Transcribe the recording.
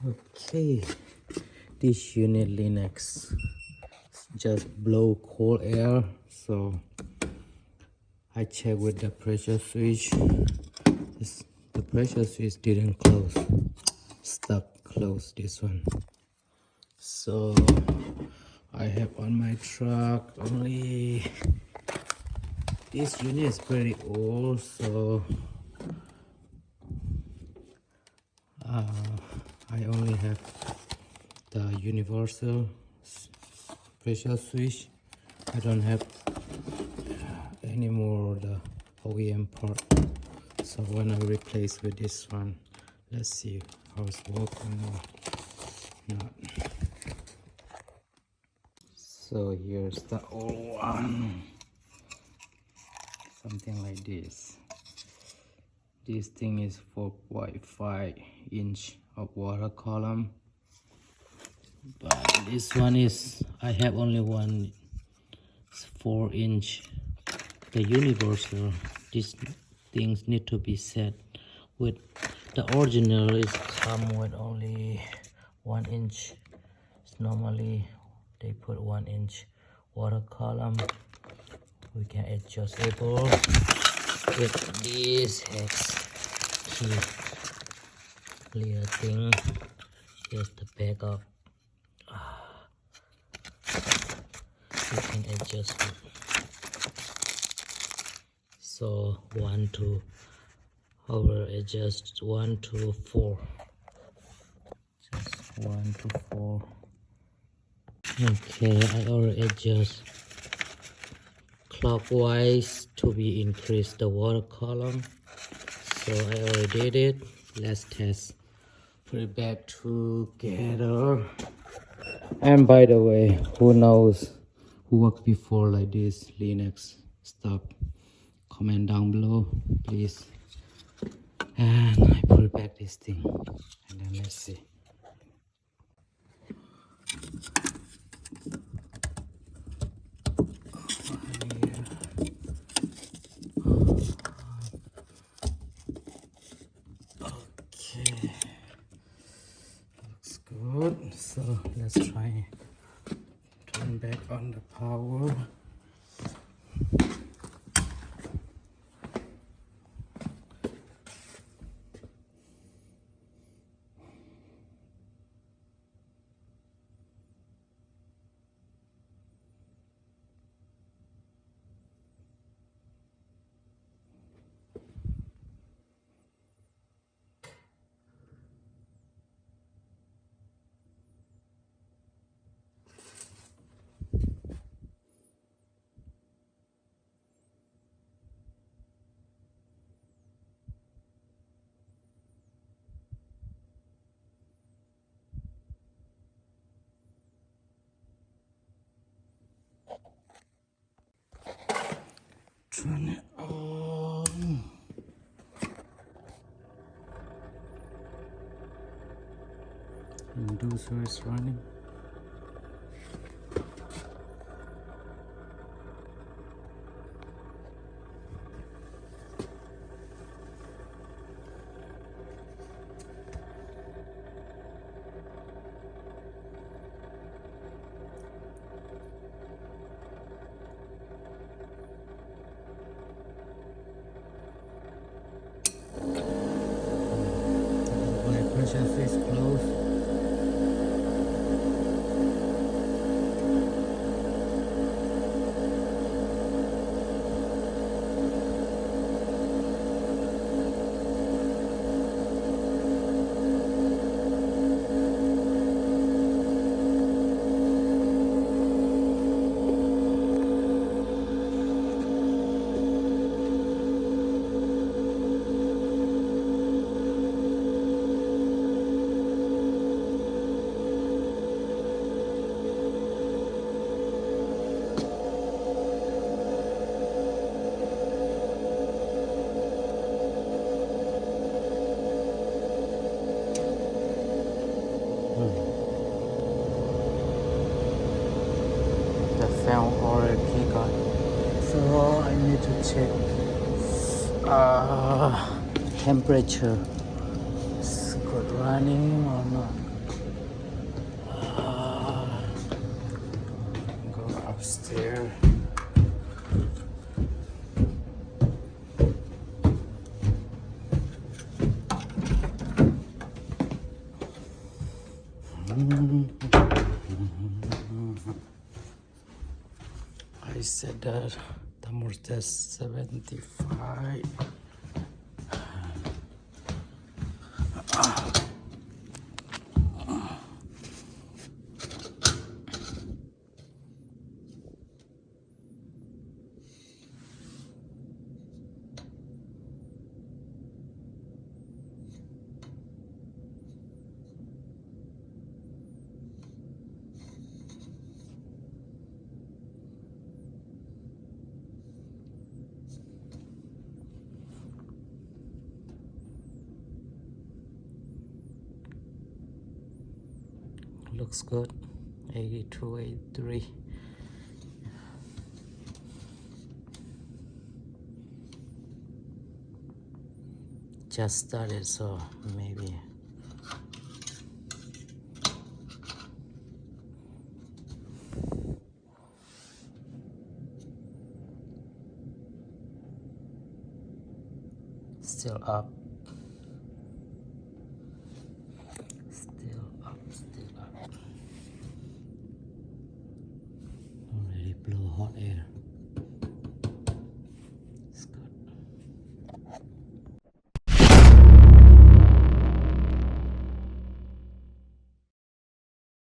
Okay, this unit Lennox just blow cold air, so I checked with the pressure switch. The pressure switch didn't close, stuck close this one. So I have on my truck only this unit is pretty old, so I only have the universal pressure switch. I don't have any more the OEM part. So when I replace with this one, let's see how it's working or not. So here's the old one, something like this. This thing is 4.5 inch of water column, but this one is, I have only one 4 inch. The universal, these things need to be set with the original is come with only 1 inch. Normally they put 1 inch water column. We can adjustable with this hex key clear thing. Here's the backup. You can adjust it. So 1 to over adjust 1 to 4. Just 1 to 4. Okay, I already adjust clockwise to be increase the water column. So I already did it. Let's test. Put it back together. And by the way, who knows who worked before like this Lennox stuff? Comment down below, please. And I put back this thing, and then let's see. Okay, looks good. So let's try turn back on the power. Turn it on. Inducer is running. My pressure switch closed. The fan already got, so I need to check temperature. Is good running or not? I said that thermostat 75. Looks good. 82, 83. Just started, so maybe still up. Still up, still up. Already blow hot air.